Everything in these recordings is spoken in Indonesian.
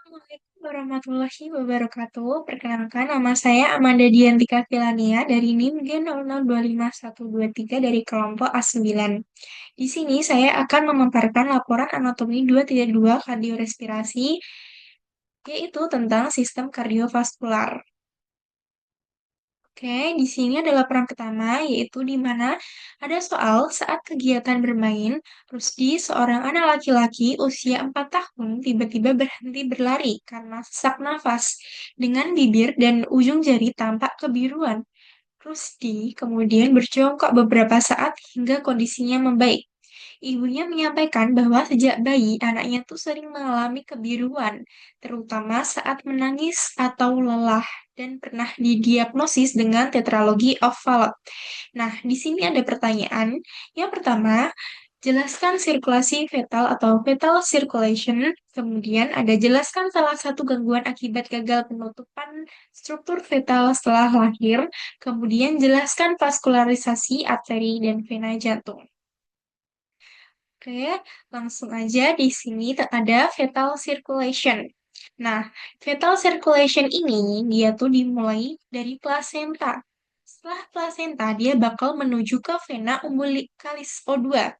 Assalamualaikum warahmatullahi wabarakatuh. Perkenalkan, nama saya Amanda Diantika Filania dari NIM G0025123 dari kelompok A9. Di sini saya akan memaparkan laporan anatomi 2.2 kardiorespirasi, yaitu tentang sistem kardiovaskular. Oke, di sini ada laporan pertama, yaitu di mana ada soal saat kegiatan bermain, Rusdi, seorang anak laki-laki usia 4 tahun, tiba-tiba berhenti berlari karena sesak nafas dengan bibir dan ujung jari tampak kebiruan. Rusdi kemudian berjongkok beberapa saat hingga kondisinya membaik. Ibunya menyampaikan bahwa sejak bayi anaknya tuh sering mengalami kebiruan, terutama saat menangis atau lelah, dan pernah didiagnosis dengan tetralogi of Fallot. Nah, di sini ada pertanyaan. Yang pertama, jelaskan sirkulasi fetal atau fetal circulation. Kemudian ada jelaskan salah satu gangguan akibat gagal penutupan struktur fetal setelah lahir. Kemudian jelaskan vaskularisasi arteri dan vena jantung. Oke, langsung aja di sini ada fetal circulation. Nah, fetal circulation ini dia tuh dimulai dari plasenta. Setelah plasenta, dia bakal menuju ke vena umbilicalis O2.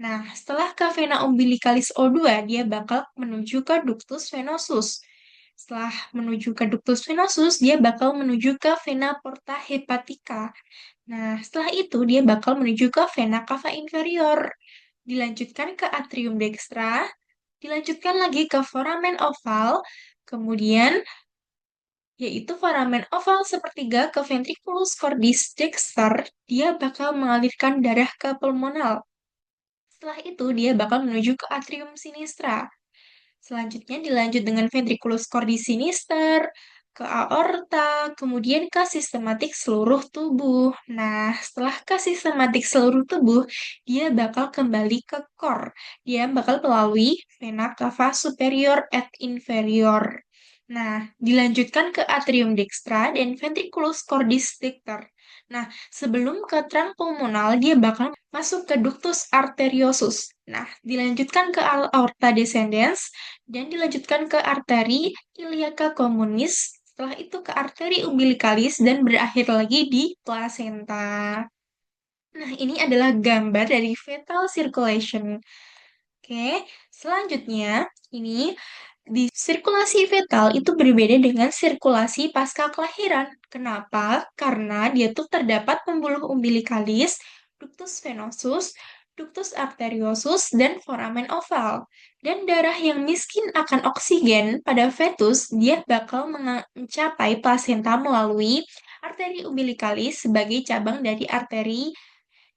Nah, setelah ke vena umbilicalis O2, dia bakal menuju ke ductus venosus. Setelah menuju ke ductus venosus, dia bakal menuju ke vena porta hepatica. Nah, setelah itu dia bakal menuju ke vena cava inferior. Dilanjutkan ke atrium dextra, dilanjutkan lagi ke foramen oval, kemudian yaitu foramen oval sepertiga ke ventriculus cordis dexter, dia bakal mengalirkan darah ke pulmonal. Setelah itu dia bakal menuju ke atrium sinistra. Selanjutnya dilanjut dengan ventriculus cordis sinister, ke aorta, kemudian ke sistematik seluruh tubuh. Nah, setelah ke sistematik seluruh tubuh, dia bakal kembali ke core. Dia bakal melalui vena cava superior et inferior. Nah, dilanjutkan ke atrium dextra dan ventriculus cordis dexter. Nah, sebelum ke trunk pulmonal, dia bakal masuk ke ductus arteriosus. Nah, dilanjutkan ke aorta descendens dan dilanjutkan ke arteri iliaca communis, setelah itu ke arteri umbilicalis dan berakhir lagi di placenta. Nah, ini adalah gambar dari fetal circulation. Oke, selanjutnya ini di sirkulasi fetal itu berbeda dengan sirkulasi pasca kelahiran. Kenapa? Karena dia tuh terdapat pembuluh umbilikalis, ductus venosus, ductus arteriosus, dan foramen oval. Dan darah yang miskin akan oksigen pada fetus, dia bakal mencapai plasenta melalui arteri umbilikalis sebagai cabang dari arteri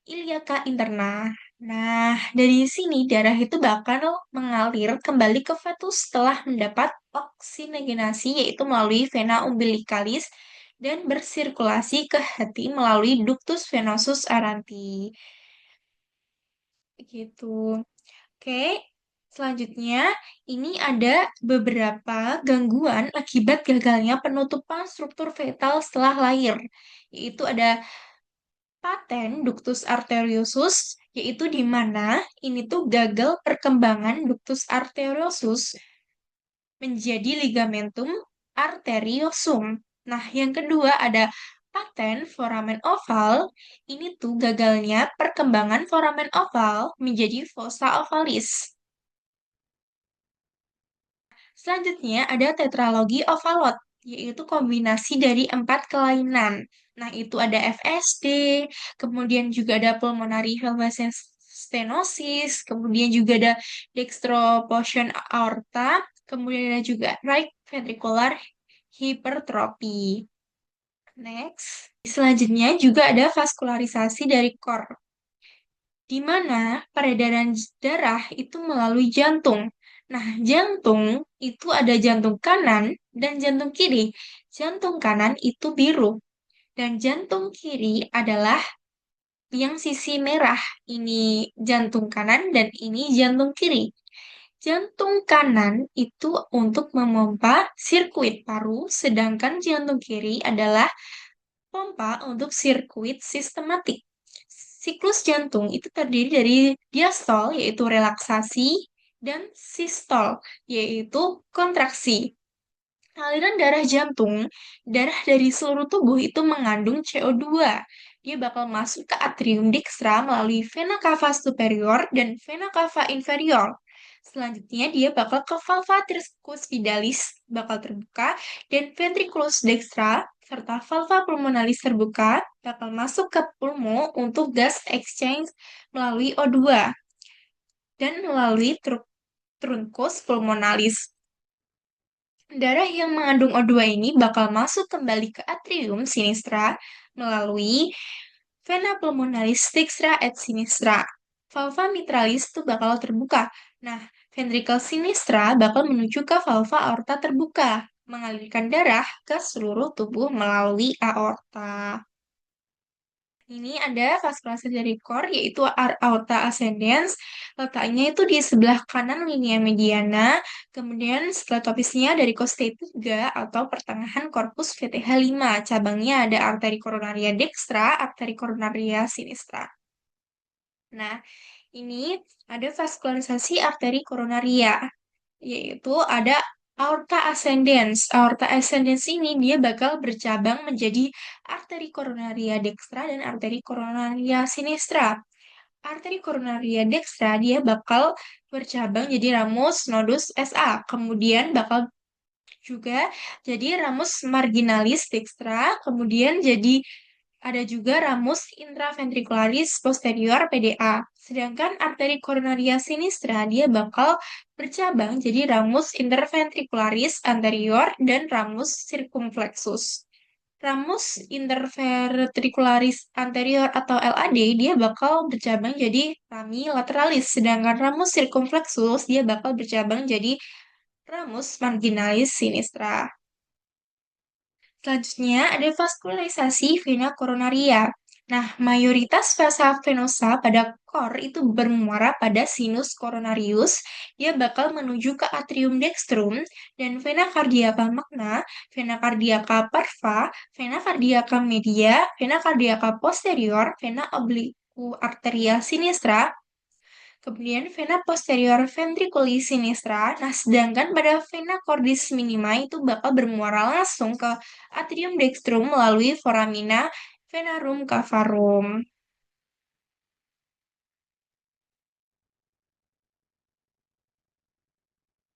iliaca interna. Nah, dari sini darah itu bakal mengalir kembali ke fetus setelah mendapat oksigenasi, yaitu melalui vena umbilicalis dan bersirkulasi ke hati melalui ductus venosus aranti. Begitu. Oke, selanjutnya ini ada beberapa gangguan akibat gagalnya penutupan struktur fetal setelah lahir, yaitu ada paten ductus arteriosus, yaitu di mana ini tuh gagal perkembangan ductus arteriosus menjadi ligamentum arteriosum. Nah, yang kedua ada paten foramen oval. Ini tuh gagalnya perkembangan foramen oval menjadi fossa ovalis. Selanjutnya ada tetralogi ovalot, yaitu kombinasi dari 4 kelainan. Nah, itu ada FSD, kemudian juga ada pulmonary valve stenosis, kemudian juga ada dextroportion aorta, kemudian ada juga right ventricular hypertrophy. Next. Selanjutnya juga ada vaskularisasi dari core, di mana peredaran darah itu melalui jantung. Nah, jantung itu ada jantung kanan dan jantung kiri. Jantung kanan itu biru, dan jantung kiri adalah yang sisi merah. Ini jantung kanan dan ini jantung kiri. Jantung kanan itu untuk memompa sirkuit paru, sedangkan jantung kiri adalah pompa untuk sirkuit sistematik. Siklus jantung itu terdiri dari diastol, yaitu relaksasi, dan sistol, yaitu kontraksi. Aliran darah jantung, darah dari seluruh tubuh itu mengandung CO2. Dia bakal masuk ke atrium dikstra melalui vena cava superior dan vena cava inferior. Selanjutnya dia bakal ke valva tricuspidalis bakal terbuka dan ventriculus dextra serta valva pulmonalis terbuka bakal masuk ke pulmo untuk gas exchange melalui O2 dan melalui truncus pulmonalis. Darah yang mengandung O2 ini bakal masuk kembali ke atrium sinistra melalui vena pulmonalis dextra et sinistra. Valva mitralis itu bakal terbuka. Nah, ventricle sinistra bakal menuju ke valva aorta terbuka, mengalirkan darah ke seluruh tubuh melalui aorta. Ini ada vaskularisasi dari core, yaitu aorta ascendens. Letaknya itu di sebelah kanan linea mediana. Kemudian skletopisnya dari costae 3 atau pertengahan korpus VTH5. Cabangnya ada arteri koronaria dextra, arteri koronaria sinistra. Nah, ini ada vaskularisasi arteri koronaria, yaitu ada aorta ascendens. Aorta ascendens ini dia bakal bercabang menjadi arteri koronaria dextra dan arteri koronaria sinistra. Arteri koronaria dextra dia bakal bercabang jadi ramus nodus SA. Kemudian bakal juga jadi ramus marginalis dextra, kemudian jadi ada juga ramus intraventricularis posterior PDA. Sedangkan arteri koronaria sinistra dia bakal bercabang jadi ramus interventricularis anterior dan ramus circumflexus. Ramus interventricularis anterior atau LAD dia bakal bercabang jadi rami lateralis, sedangkan ramus circumflexus dia bakal bercabang jadi ramus marginalis sinistra. Selanjutnya ada vaskularisasi vena koronaria. Nah, mayoritas vasa venosa pada core itu bermuara pada sinus coronarius. Dia bakal menuju ke atrium dextrum dan vena cardiaca magna, vena cardiaca parva, vena cardiaca media, vena cardiaca posterior, vena obliqu arteria sinistra, kemudian vena posterior ventriculi sinistra. Nah, sedangkan pada vena cordis minima itu bakal bermuara langsung ke atrium dextrum melalui foramina venarum cavarum.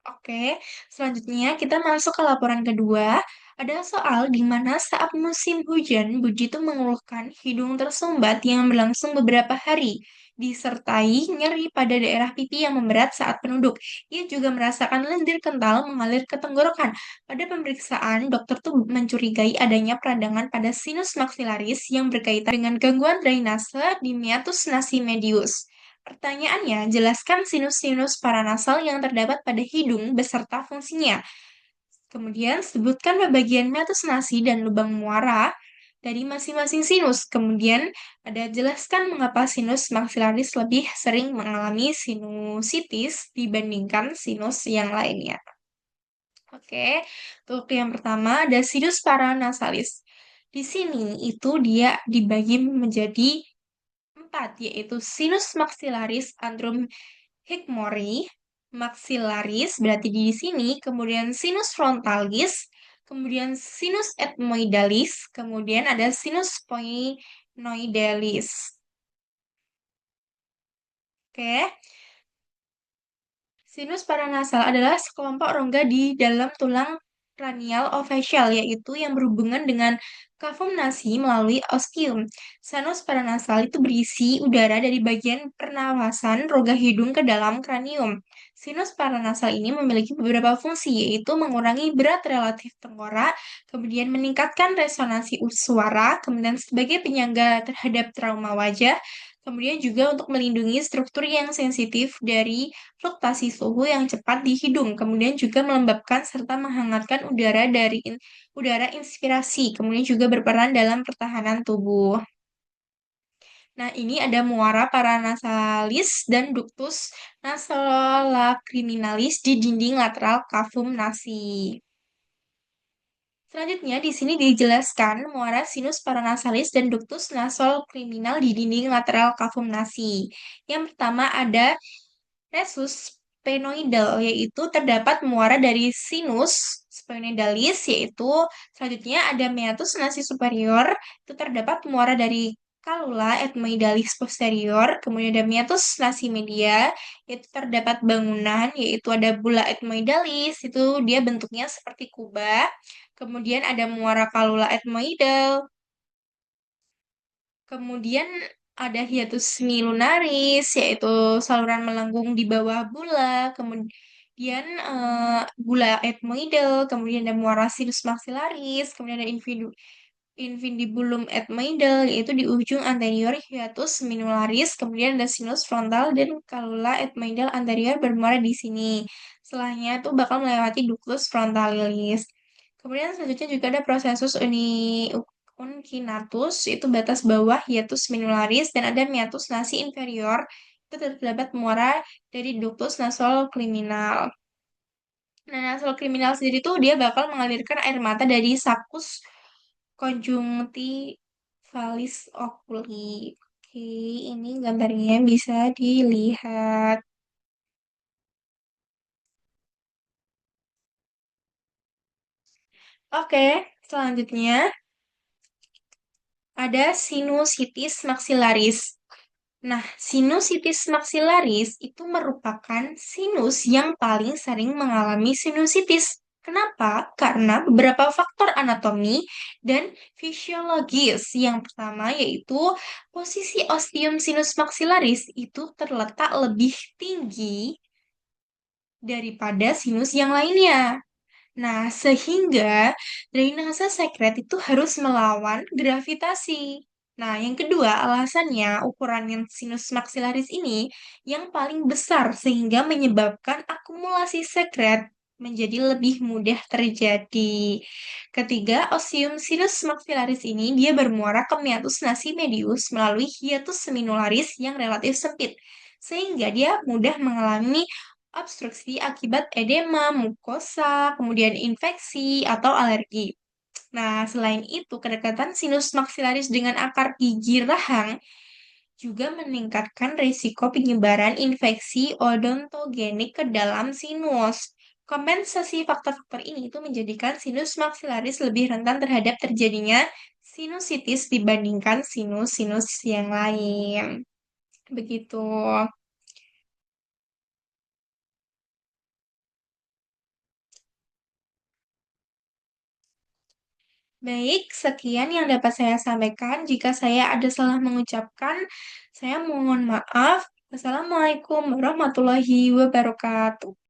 Oke, selanjutnya kita masuk ke laporan kedua. Ada soal di mana saat musim hujan, Budi itu mengeluhkan hidung tersumbat yang berlangsung beberapa hari, disertai nyeri pada daerah pipi yang memberat saat penunduk. Ia juga merasakan lendir kental mengalir ke tenggorokan. Pada pemeriksaan, dokter tuh mencurigai adanya peradangan pada sinus maxillaris yang berkaitan dengan gangguan drainase di meatus nasi medius. Pertanyaannya, jelaskan sinus-sinus paranasal yang terdapat pada hidung beserta fungsinya. Kemudian, sebutkan bagian meatus nasi dan lubang muara dari masing-masing sinus. Kemudian, ada jelaskan mengapa sinus maxillaris lebih sering mengalami sinusitis dibandingkan sinus yang lainnya. Oke, untuk yang pertama ada sinus paranasalis. Di sini itu dia dibagi menjadi empat, yaitu sinus maxillaris antrum hickmori, maxillaris berarti di sini, kemudian sinus frontalis, kemudian sinus ethmoidalis, kemudian ada sinus poinoidalis. Oke, sinus paranasal adalah sekelompok rongga di dalam tulang cranial ofacial, yaitu yang berhubungan dengan kavum nasi melalui ostium. Sinus paranasal itu berisi udara dari bagian pernafasan rongga hidung ke dalam kranium. Sinus paranasal ini memiliki beberapa fungsi, yaitu mengurangi berat relatif tengkorak, kemudian meningkatkan resonansi suara, kemudian sebagai penyangga terhadap trauma wajah, kemudian juga untuk melindungi struktur yang sensitif dari fluktuasi suhu yang cepat di hidung, kemudian juga melembabkan serta menghangatkan udara dari udara inspirasi, kemudian juga berperan dalam pertahanan tubuh. Nah, ini ada muara paranasalis dan ductus nasolacriminalis di dinding lateral cavum nasi. Selanjutnya, di sini dijelaskan muara sinus paranasalis dan ductus nasolacriminal di dinding lateral cavum nasi. Yang pertama ada resus sphenoidal, yaitu terdapat muara dari sinus sphenoidalis, yaitu selanjutnya ada meatus nasi superior, itu terdapat muara dari kalula ethmoidalis posterior, kemudian ada meatus nasi media, itu terdapat bangunan, yaitu ada bulla ethmoidalis, itu dia bentuknya seperti kubah, kemudian ada muara kalula ethmoidal, kemudian ada hiatus semilunaris, yaitu saluran melengkung di bawah bula. Kemudian bula ethmoidal, kemudian ada muara sinus maxillaris, kemudian ada infundibulum ethmoidal, yaitu di ujung anterior hiatus minularis, kemudian ada sinus frontal dan kalula ethmoidal anterior bermuara di sini. Setelahnya itu bakal melewati ductus frontalis. Kemudian selanjutnya juga ada prosesus uncinatus, itu batas bawah hiatus minularis, dan ada meatus nasi inferior, itu terdapat muara dari ductus nasokliminal. Nah, nasokliminal sendiri tuh dia bakal mengalirkan air mata dari sakus conjunctivalis oculi. Oke, ini gambarnya bisa dilihat. Oke, selanjutnya ada sinusitis maxillaris. Nah, sinusitis maxillaris itu merupakan sinus yang paling sering mengalami sinusitis. Kenapa? Karena beberapa faktor anatomi dan fisiologis. Yang pertama yaitu posisi ostium sinus maxillaris itu terletak lebih tinggi daripada sinus yang lainnya. Nah, sehingga drainase sekret itu harus melawan gravitasi. Nah, yang kedua, alasannya ukuran yang sinus maxillaris ini yang paling besar sehingga menyebabkan akumulasi sekret menjadi lebih mudah terjadi. Ketiga, osium sinus maxillaris ini dia bermuara ke meatus nasi medius melalui hiatus seminularis yang relatif sempit, sehingga dia mudah mengalami obstruksi akibat edema, mukosa, kemudian infeksi, atau alergi. Nah, selain itu, kedekatan sinus maxillaris dengan akar gigi rahang juga meningkatkan risiko penyebaran infeksi odontogenik ke dalam sinus. Kompensasi faktor-faktor ini itu menjadikan sinus maxillaris lebih rentan terhadap terjadinya sinusitis dibandingkan sinus-sinus yang lain. Begitu. Baik, sekian yang dapat saya sampaikan. Jika saya ada salah mengucapkan, saya mohon maaf. Wassalamualaikum warahmatullahi wabarakatuh.